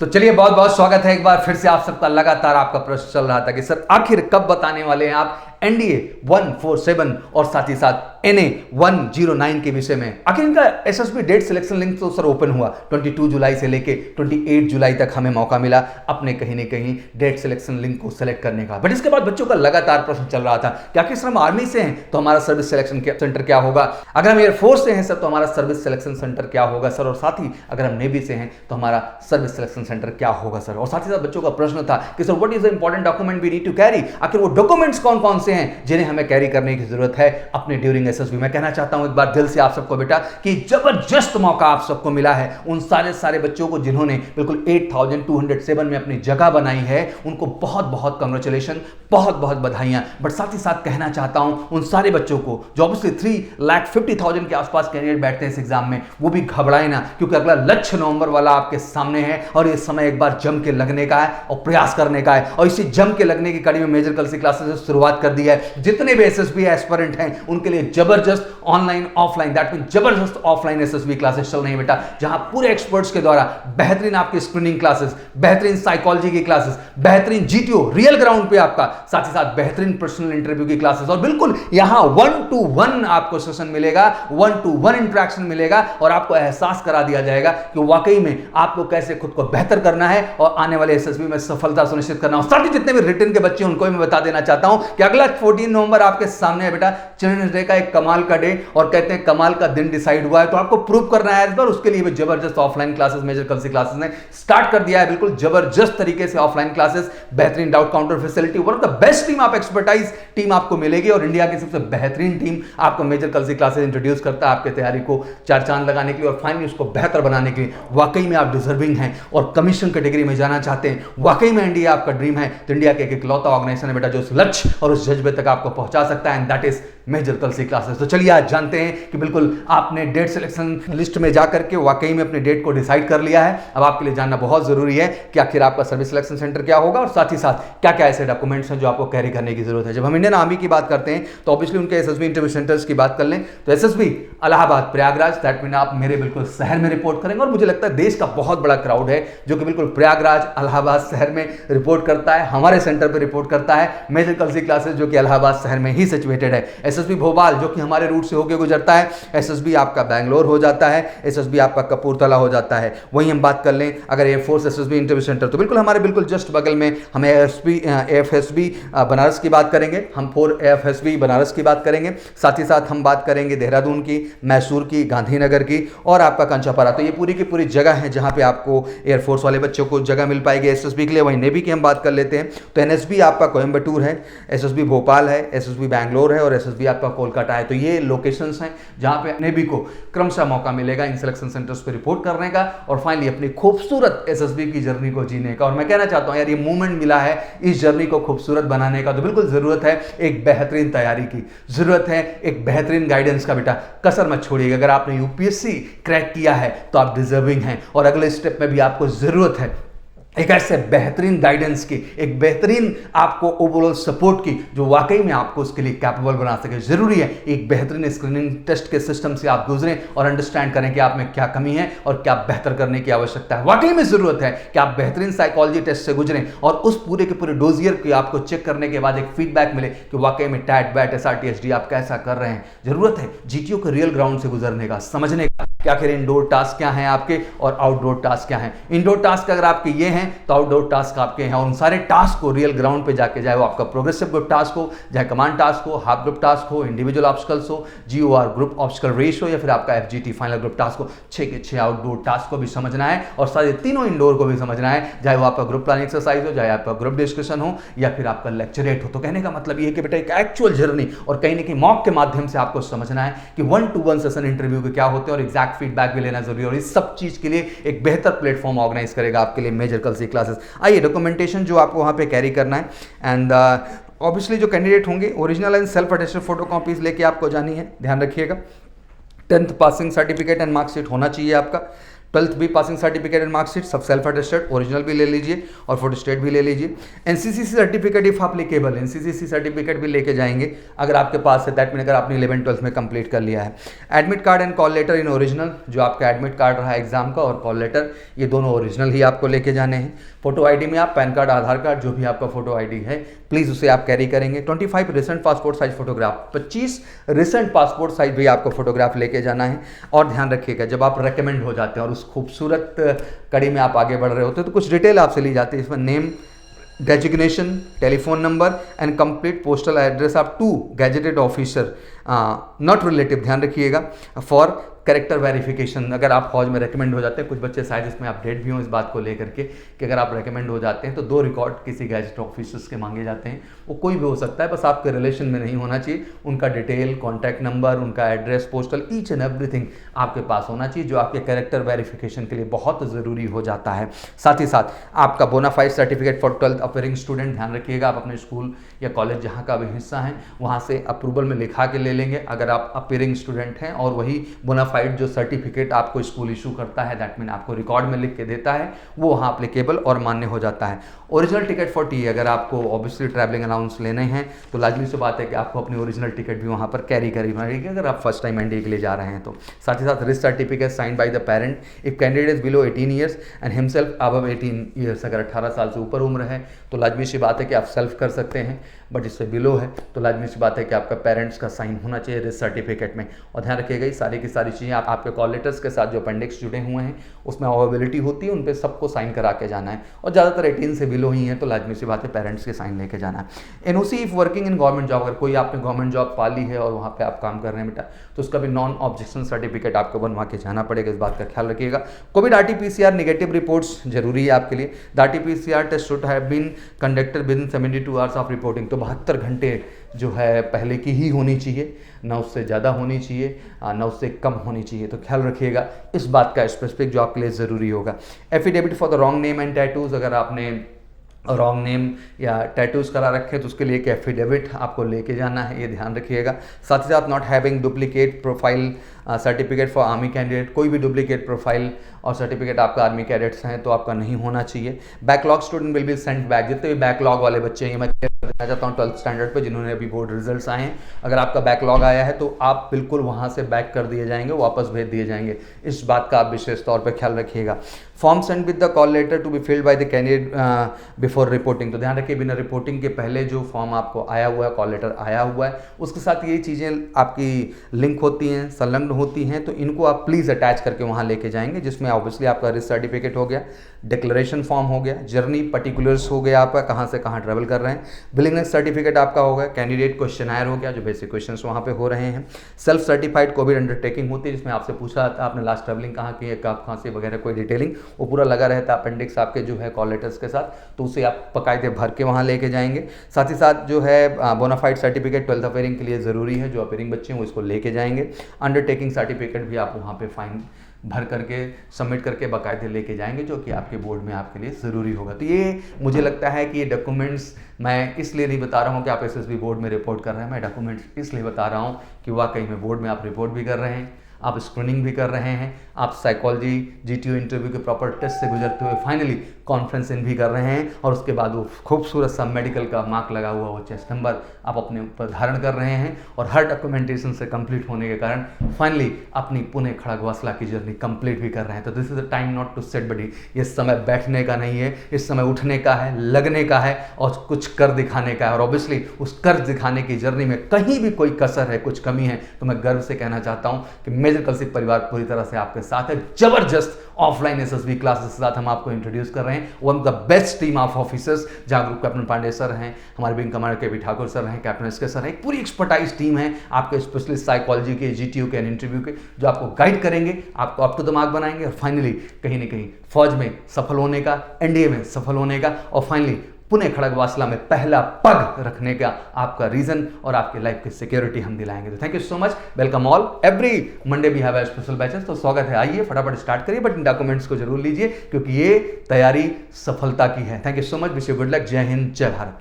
तो चलिए बहुत बहुत स्वागत है एक बार फिर से आप सबका। लगातार आपका प्रश्न चल रहा था कि सर आखिर कब बताने वाले हैं आप एनडीए 147 और साथ ही साथ एनए 109 के विषय में। आखिर इनका एसएसबी डेट सिलेक्शन लिंक तो सर ओपन हुआ 22 जुलाई से लेके 28 जुलाई तक हमें मौका मिला अपने कहीं ना कहीं डेट सिलेक्शन लिंक को सिलेक्ट करने का। बट इसके बाद बच्चों का लगातार प्रश्न चल रहा था कि आखिर सर हम आर्मी से हैं तो हमारा सर्विस सिलेक्शन सेंटर क्या होगा, अगर हम एयरफोर्स से हैं सर तो हमारा सर्विस सिलेक्शन सेंटर क्या होगा सर, और साथ ही अगर हम नेवी से हैं तो हमारा सर्विस सिलेक्शन सेंटर क्या होगा सर। और साथ ही साथ बच्चों का प्रश्न था कि sir what is the important document we need to carry, आखिर वो डॉक्यूमेंट्स कौन कौन से हैं जिन्हें हमें कैरी करने की जरूरत है अपने ड्यूरिंग एसएसबी। मैं कहना चाहता हूं एक बार दिल से आप सबको बेटा कि जबरदस्त मौका आप सबको मिला है। उन सारे बच्चों को जिन्होंने बिल्कुल 8207 में अपनी जगह बनाई है उनको बहुत बहुत कांग्रेचुलेशन, बहुत बहुत बधाइयां। बट साथ ही साथ कहना चाहता हूं उन सारे बच्चों को जो ऑब्वियसली 3,50,000 के आसपास कैंडिडेट बैठते हैं इस एग्जाम में, वो भी घबराए ना, क्योंकि अगला लक्ष्य नवंबर वाला आपके सामने है और ये समय एक बार जम के लगने का है और प्रयास करने का है। और इसी जम के लगने की कड़ी में मेजर कलसी क्लासेस से शुरुआत कर दी है। जितने भी एसएसबी एस्पिरेंट हैं उनके लिए जबरदस्त ऑनलाइन ऑफलाइन दैट मीन जबरदस्त ऑफलाइन एसएसबी क्लासेस चल रही है बेटा, जहां पूरे एक्सपर्ट्स के द्वारा बेहतरीन आपकी स्क्रीनिंग क्लासेस, बेहतरीन साइकोलॉजी की क्लासेस, बेहतरीन जीटीओ रियल ग्राउंड पे आपका, साथ ही साथ बेहतरीन पर्सनल इंटरव्यू की क्लासेस, और बिल्कुल यहां 1-to-1 आपको सेशन मिलेगा, 1-to-1 इंटरेक्शन मिलेगा और आपको एहसास करा दिया जाएगा कि वाकई में आपको कैसे खुद को बेहतर करना है और आने वाले एसएसबी में सफलता सुनिश्चित करना हो। साथ ही जितने भी रिटन के बच्चे उनको मैं बता देना चाहता हूं कि अगला 14 नवंबर आपके सामने है बेटा, चिल्ड्रंस डे का एक कमाल का डे, और कहते हैं कमाल का दिन डिसाइड हुआ है तो आपको प्रूव करना है इस बार। उसके लिए भी जबरदस्त offline classes major Kalsi classes ने स्टार्ट कर दिया है, बिल्कुल जबरदस्त तरीके से ऑफलाइन क्लासेस, बेहतरीन doubt counter facility, one of the best team आप एक्सपर्टाइज टीम आपको मिलेगी और इंडिया की सबसे बेहतरीन टीम आपको मेजर कलसी क्लासेस इंट्रोड्यूस करता है आपके तैयारी को चार चांद लगाने के लिए और फाइनली उसको बेहतर बनाने के लिए। वाकई में आप डिजर्विंग हैं और कमीशन कैटेगरी में जाना चाहते हैं, वाकई में इंडिया आपका ड्रीम है तो इंडिया के एक इकलौता ऑर्गेनाइजेशन है बेटा जो उस लक्ष्य और उस जज्बे तक आपको पहुंचा सकता है, and that is Major Kalsi classes. तो चलिए आज जानते हैं कि बिल्कुल आपने डेट सिलेक्शन लिस्ट में जाकर के वाकई में अपने डेट को डिसाइड कर लिया है। अब आपके लिए जानना बहुत जरूरी है कि आखिर आपका सर्विस सिलेक्शन सेंटर क्या होगा और साथ ही साथ क्या क्या ऐसे डॉक्यूमेंट्स हैं जो आपको कैरी करने की जरूरत है। जब हम इंडियन आर्मी की बात करते हैं तो ऑब्वियसली उनके एसएसबी इंटरव्यू सेंटर्स की बात कर लें तो SSB Allahabad Prayagraj, that mean आप मेरे बिल्कुल शहर में रिपोर्ट करेंगे और मुझे लगता है देश का बहुत बड़ा क्राउड है जो कि बिल्कुल प्रयागराज इलाहाबाद शहर में रिपोर्ट करता है, हमारे सेंटर पर रिपोर्ट करता है मेजर कलसी क्लासेस जो कि इलाहाबाद शहर में ही सिचुएटेड है। एसएसबी भोपाल जो कि हमारे रूट से होकर गुजरता है, एसएसबी आपका बैंगलोर हो जाता है, एसएसबी आपका कपूरथला हो जाता है। वहीं हम बात कर लें अगर एयरफोर्स एसएसबी इंटरव्यू सेंटर तो बिल्कुल हमारे बिल्कुल जस्ट बगल में हम एएफएसबी बनारस की बात करेंगे, हम 4 एएफएसबी बनारस की बात करेंगे, साथ ही साथ हम बात करेंगे देहरादून की, मैसूर की, गांधीनगर की और आपका कंचापारा। तो ये पूरी की पूरी जगह है जहां पे आपको एयरफोर्स वाले बच्चों को जगह मिल पाएगी एसएसबी के लिए। वहीं नेवी की हम बात कर लेते हैं तो एनएसबी आपका कोयम्बटूर है, एसएसबी भोपाल है, एसएसबी बैंगलोर है और एसएसबी आपका कोलकाता है। तो ये लोकेशंस हैं जहां पे नेवी को क्रमशः मौका मिलेगा इन सिलेक्शन सेंटर्स पे रिपोर्ट करने का और फाइनली अपनी खूबसूरत एसएसबी की जर्नी को जीने का। और मैं कहना चाहता हूं यार ये मूवमेंट मिला है इस जर्नी को खूबसूरत बनाने का, तो बिल्कुल जरूरत है एक बेहतरीन तैयारी की, जरूरत है एक बेहतरीन गाइडेंस का। बेटा कसर मत छोड़िएगा, अगर आपने यूपीएससी क्रैक किया है तो आप डिजर्विंग हैं और अगले स्टेप में भी आपको जरूरत है एक ऐसे बेहतरीन गाइडेंस की, एक बेहतरीन आपको ओवरऑल सपोर्ट की जो वाकई में आपको उसके लिए कैपेबल बना सके। जरूरी है एक बेहतरीन स्क्रीनिंग टेस्ट के सिस्टम से आप गुजरें और अंडरस्टैंड करें कि आप में क्या कमी है और क्या बेहतर करने की आवश्यकता है। वाकई में जरूरत है कि आप बेहतरीन साइकोलॉजी टेस्ट से गुजरें और उस पूरे के पूरे डोजियर की आपको चेक करने के बाद एक फीडबैक मिले कि वाकई में टैट बैट एसआरटी एसडी आप कैसा कर रहे हैं। जरूरत है जीटीओ के रियल ग्राउंड से गुजरने का, समझने का कि आखिर इंडोर टास्क क्या हैं आपके और आउटडोर टास्क क्या हैं। इंडोर टास्क अगर आपके ये हैं तो आउटडोर टास्क आपके हैं और उन सारे टास्क को रियल ग्राउंड पे जाके, चाहे वो आपका प्रोग्रेसिव ग्रुप टास्क हो, चाहे कमांड टास्क हो, हाफ ग्रुप टास्क हो, इंडिविजुअल ऑब्स्टिकल्स हो, जीओआर ग्रुप ऑब्स्टिकल रेस हो या फिर आपका एफजीटी फाइनल ग्रुप टास्क हो, 6 के 6 आउटडोर टास्क को भी समझना है और सारे तीनों इंडोर को भी समझना है, चाहे वो आपका ग्रुप प्लानिंग एक्सरसाइज हो, चाहे आपका ग्रुप डिस्कशन हो या फिर आपका लेक्चरेट हो। तो कहने का मतलब ये है कि बेटा एक एक्चुअल जर्नी और कहीं ना कहीं मॉक के माध्यम से आपको समझना है कि 1-to-1 सेशन इंटरव्यू के क्या होते हैं और एग्जैक्ट फीडबैक भी लेना जरूरी है और इस सब चीज के लिए एक बेहतर प्लेटफॉर्म ऑर्गेनाइज करेगा आपके लिए मेजर कलसी क्लासेस। आइए डॉक्यूमेंटेशन जो आपको वहां पे कैरी करना है एंड ऑब्वियसली जो कैंडिडेट होंगे original and self attested photo copies लेके आपको जानी है, ध्यान रखिएगा। 10th passing certificate and marksheet होना चाहिए आपका। 12th भी पासिंग सर्टिफिकेट एंड मार्कशीट सब सेल्फ अटेस्टेड, ओरिजिनल भी ले लीजिए और फोटोस्टेट भी ले लीजिए। एनसीसीसी सर्टिफिकेट इफ एप्लीकेबल, एनसीसीसी सर्टिफिकेट भी लेके जाएंगे अगर आपके पास है, दैट मीन अगर आपने 11th-12th में कंप्लीट कर लिया है। Admit card and call letter in original, जो आपका एडमिट कार्ड रहा एग्जाम का और कॉल लेटर, ये दोनों ओरिजिनल ही आपको लेके जाने हैं। फोटो आईडी में आप पैन कार्ड, आधार कार्ड, जो भी आपका फोटो आईडी है प्लीज उसे आप कैरी करेंगे। 25 recent passport size photograph, 25 recent passport size भी आपको फोटोग्राफ लेके जाना है। और ध्यान रखिएगा जब आप रेकमेंड हो जाते हैं और उस खूबसूरत कड़ी में आप आगे बढ़ रहे होते हैं तो कुछ डिटेल आपसे ली जाती है। इसमें name, designation, telephone number and complete postal address of 2 gazetted officer not relative, ध्यान रखिएगा, फॉर कैरेक्टर वेरिफिकेशन। अगर आप फौज में रेकमेंड हो जाते हैं, कुछ बच्चे शायद इसमें अपडेट भी हों इस बात को लेकर के कि अगर आप रेकमेंड हो जाते हैं तो 2 रिकॉर्ड किसी गैजेट ऑफिसर्स के मांगे जाते हैं। वो कोई भी हो सकता है, बस आपके रिलेशन में नहीं होना चाहिए। उनका डिटेल, कॉन्टैक्ट नंबर, उनका address, postal, each and everything आपके पास होना चाहिए, जो आपके कैरेक्टर वेरिफिकेशन के लिए बहुत ज़रूरी हो जाता है। साथ ही साथ आपका bona fide certificate for 12th appearing student, ध्यान रखिएगा आप अपने स्कूल या कॉलेज जहाँ का भी हिस्सा है वहाँ से अप्रूवल में लिखा के ले लेंगे अगर आप अपीयरिंग स्टूडेंट हैं। और वही बोनाफाइड जो सर्टिफिकेट आपको स्कूल इशू करता है, दैट मीन आपको रिकॉर्ड में लिख के देता है, वो वहाँ अप्लीकेबल और मान्य हो जाता है। ओरिजिनल टिकट फॉर टी, अगर आपको ऑब्वियसली ट्रैवलिंग अलाउंस लेने हैं तो लाजमी सी बात है कि आपको अपनी ओरिजिनल टिकट भी वहाँ पर कैरी करनी पड़ेगी अगर आप फर्स्ट टाइम एनडीए के लिए जा रहे हैं तो। साथ ही साथ wrist certificate signed by the parent if candidate is below 18 years and himself above 18 years, अगर 18 साल से ऊपर उम्र है तो लाजमी सी बात है कि आप सेल्फ कर सकते हैं, बट इससे बिलो है तो लाजमी सी बात है कि आपका पेरेंट्स का साइन होना चाहिए रिस्ट सर्टिफिकेट में। और ध्यान रखिएगा ये सारी की सारी चीज़ें आपके कॉल लेटर्स के साथ जो अपेंडिक्स जुड़े हुए हैं उसमें अवेलेबिलिटी होती है, उन पर सबको साइन करा के जाना है। और ज़्यादातर 18 से बिलो ही है तो लाजमी सी बात है पेरेंट्स के साइन लेके जाना है। NOC if working in government job, अगर कोई आपने गवर्नमेंट जॉब पा ली है और वहाँ पे आप काम कर रहे हैं बेटा तो उसका भी नॉन ऑब्जेक्शन सर्टिफिकेट आपको बनवा के जाना पड़ेगा, इस बात का ख्याल रखिएगा। कोविड RT-PCR नेगेटिव रिपोर्ट्स जरूरी है आपके लिए। The RT-PCR test should have been conducted within 72 hours of reporting, तो 72 घंटे जो है पहले की ही होनी चाहिए, ना उससे ज़्यादा होनी चाहिए ना उससे कम होनी चाहिए, तो ख्याल रखिएगा इस बात का स्पेसिफिक जो आपके लिए ज़रूरी होगा। Affidavit for the wrong name and tattoos, अगर आपने रॉन्ग नेम या टैटूज करा रखे तो उसके लिए एक एफिडेविट आपको लेके जाना है, ये ध्यान रखिएगा। साथ ही साथ not having duplicate profile certificate for army candidate, कोई भी डुप्लीकेट प्रोफाइल और सर्टिफिकेट आपका आर्मी कैडेट्स हैं तो आपका नहीं होना चाहिए। Backlog student will be sent back, जितने भी बैकलॉग वाले बच्चे हैं मैं देना चाहता हूँ 12th स्टैंडर्ड पे जिन्होंने अभी बोर्ड रिजल्ट्स आए हैं, अगर आपका बैकलॉग आया है तो आप बिल्कुल वहाँ से बैक कर दिए जाएंगे, वापस भेज दिए जाएंगे, इस बात का आप विशेष तौर पर ख्याल रखिएगा। Form send with the call letter to be filled by the candidate before reporting, तो ध्यान रखिए बिना रिपोर्टिंग के पहले जो फॉर्म आपको आया हुआ है, कॉल लेटर आया हुआ है, उसके साथ ये चीज़ें आपकी लिंक होती हैं, संलग्न होती हैं, तो इनको आप प्लीज़ अटैच करके वहाँ लेके जाएंगे, जिसमें ऑब्वियसली आपका रिस्ट सर्टिफिकेट हो गया, डिक्लेरेशन फॉर्म हो गया, जर्नी पर्टिकुलर्स हो गया आपका कहाँ से कहाँ ट्रैवल कर रहे हैं, बिलिंगनेस सर्टिफिकेट आपका हो गया, कैंडिडेट क्वेश्चनायर हो गया जो बेसिक क्वेश्चंस वहाँ पे हो रहे हैं, सेल्फ सर्टिफाइड कोविड अंडरटेकिंग होती है जिसमें आपसे पूछा जाता है आपने लास्ट ट्रैवलिंग कहाँ की है, कब खांसी वगैरह कोई डिटेलिंग वो पूरा लगा रहता है अपेंडिक्स आपके जो है कॉल लेटर्स के साथ, तो उसे आप बाकायदे भर के वहाँ लेके जाएंगे। साथ ही साथ जो है बोनाफाइड सर्टिफिकेट 12th अपेयरिंग के लिए ज़रूरी है, जो अपेयरिंग बच्चे हैं वो इसको लेके जाएंगे। अंडरटेकिंग सर्टिफिकेट भी आप वहाँ पे फाइन भर करके सबमिट करके बाकायदे लेके जाएंगे, जो कि आपके बोर्ड में आपके लिए ज़रूरी होगा। तो ये मुझे लगता है कि ये डॉक्यूमेंट्स मैं इसलिए नहीं बता रहा हूँ कि आप एसएसबी बोर्ड में रिपोर्ट कर रहे हैं, मैं डॉक्यूमेंट्स इसलिए बता रहा हूँ कि वाकई में बोर्ड में आप रिपोर्ट भी कर रहे हैं, आप स्क्रीनिंग भी कर रहे हैं, आप साइकोलॉजी GTO इंटरव्यू के प्रॉपर टेस्ट से गुजरते हुए फाइनली कॉन्फ्रेंस इन भी कर रहे हैं, और उसके बाद वो खूबसूरत सा मेडिकल का मार्क लगा हुआ वो चेस्ट नंबर आप अपने ऊपर धारण कर रहे हैं, और हर डॉक्यूमेंटेशन से कंप्लीट होने के कारण फाइनली अपनी पुणे खड़गवासला की जर्नी कंप्लीट भी कर रहे हैं। तो this is the time not to sit बडी, ये समय बैठने का नहीं है, इस समय उठने का है, लगने का है और कुछ कर दिखाने का है। और ऑब्वियसली उस कर दिखाने की जर्नी में कहीं भी कोई कसर है, कुछ कमी है, तो मैं गर्व से कहना चाहता हूँ कि मेजर कलसिप परिवार पूरी तरह से आपके साथ है। जबरदस्त ऑफलाइन एसएसबी क्लासेस के साथ हम आपको इंट्रोड्यूस कर रहे हैं, one of the best team of officers, जहाँ ग्रुप कैप्टन पांडे सर हैं, हमारे विंग कमांडर के ठाकुर सर हैं, कैप्टन एसके सर हैं, एक पूरी एक्सपर्टाइज टीम है आपके स्पेशलिस्ट साइकोलॉजी के, GTO के, इंटरव्यू के, जो आपको गाइड करेंगे, आपको अप टू द मार्क बनाएंगे, और फाइनली कहीं ना कहीं फौज में सफल होने का, NDA में सफल होने का, और फाइनली पुणे खड़गवासला में पहला पग रखने का आपका रीजन और आपकी लाइफ की सिक्योरिटी हम दिलाएंगे। तो thank you so much, welcome all, every Monday we have special batches, तो स्वागत है, आइए फटाफट स्टार्ट करिए, बट इन डॉक्यूमेंट्स को जरूर लीजिए क्योंकि ये तैयारी सफलता की है। Thank you so much, wish you good luck, जय हिंद, जय भारत।